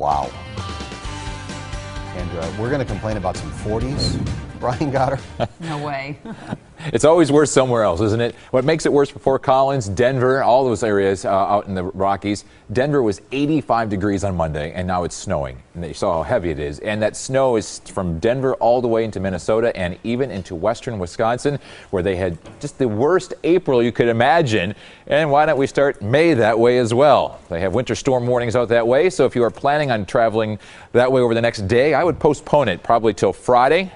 Wow. And we're going to complain about some 40s. Brian got her. No way. It's always worse somewhere else, isn't it? What makes it worse for Fort Collins, Denver, all those areas out in the Rockies. Denver was 85 degrees on Monday, and now it's snowing. And you saw how heavy it is. And that snow is from Denver all the way into Minnesota and even into western Wisconsin, where they had just the worst April you could imagine. And why don't we start May that way as well? They have winter storm warnings out that way, so if you are planning on traveling that way over the next day, I would postpone it probably till Friday.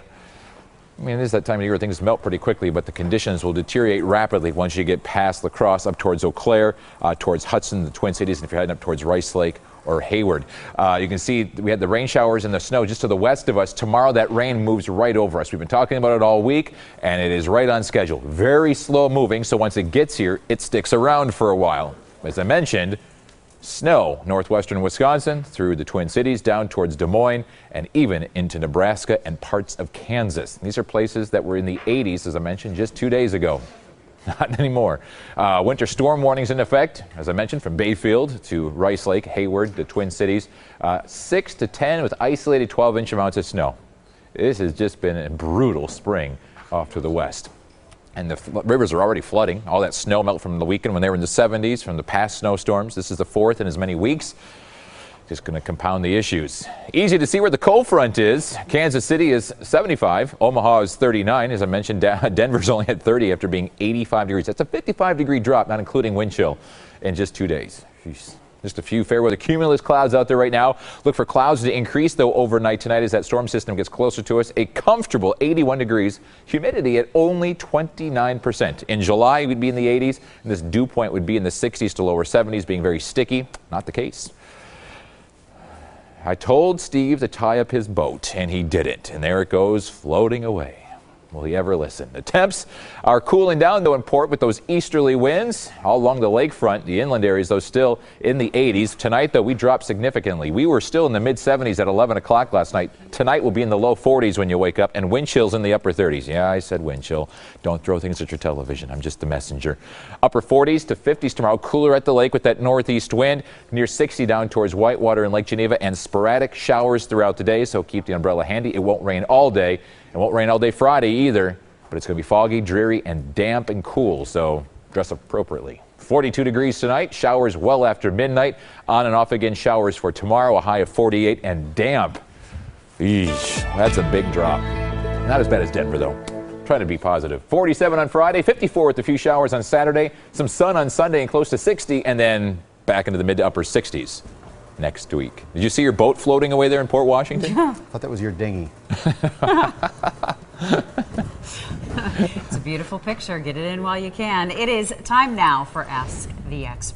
I mean, it is that time of year things melt pretty quickly, but the conditions will deteriorate rapidly once you get past La Crosse up towards Eau Claire, towards Hudson, the Twin Cities, and if you're heading up towards Rice Lake or Hayward. You can see we had the rain showers and the snow just to the west of us. Tomorrow that rain moves right over us. We've been talking about it all week, and it is right on schedule. Very slow moving, so once it gets here, it sticks around for a while. As I mentioned, snow northwestern Wisconsin through the Twin Cities down towards Des Moines and even into Nebraska and parts of Kansas. These are places that were in the 80s, as I mentioned, just 2 days ago. Not anymore. Winter storm warnings in effect, as I mentioned, from Bayfield to Rice Lake, Hayward, the Twin Cities. 6 to 10 with isolated 12-inch amounts of snow. This has just been a brutal spring off to the west. And the rivers are already flooding. All that snow melt from the weekend when they were in the 70s from the past snowstorms. This is the fourth in as many weeks. Just going to compound the issues. Easy to see where the cold front is. Kansas City is 75. Omaha is 39. As I mentioned, Denver's only at 30 after being 85 degrees. That's a 55-degree drop, not including wind chill, in just 2 days. Jeez. Just a few fair weather cumulus clouds out there right now. Look for clouds to increase, though, overnight tonight as that storm system gets closer to us. A comfortable 81 degrees. Humidity at only 29%. In July, we'd be in the 80s, and this dew point would be in the 60s to lower 70s, being very sticky. Not the case. I told Steve to tie up his boat, and he didn't. And there it goes, floating away. Will he ever listen? The temps are cooling down, though, in port with those easterly winds all along the lakefront. The inland areas, though, still in the 80s. Tonight, though, we dropped significantly. We were still in the mid-70s at 11 o'clock last night. Tonight will be in the low 40s when you wake up, and wind chills in the upper 30s. Yeah, I said wind chill. Don't throw things at your television. I'm just the messenger. Upper 40s to 50s tomorrow. Cooler at the lake with that northeast wind. Near 60 down towards Whitewater and Lake Geneva, and sporadic showers throughout the day, so keep the umbrella handy. It won't rain all day. It won't rain all day Friday either, but it's going to be foggy, dreary, and damp and cool, so dress appropriately. 42 degrees tonight, showers well after midnight. On and off again showers for tomorrow, a high of 48 and damp. Eesh, that's a big drop. Not as bad as Denver, though. Trying to be positive. 47 on Friday, 54 with a few showers on Saturday, some sun on Sunday and close to 60, and then back into the mid to upper 60s. Next week. Did you see your boat floating away there in Port Washington? I thought that was your dinghy. It's a beautiful picture. Get it in while you can. It is time now for Ask the Expert.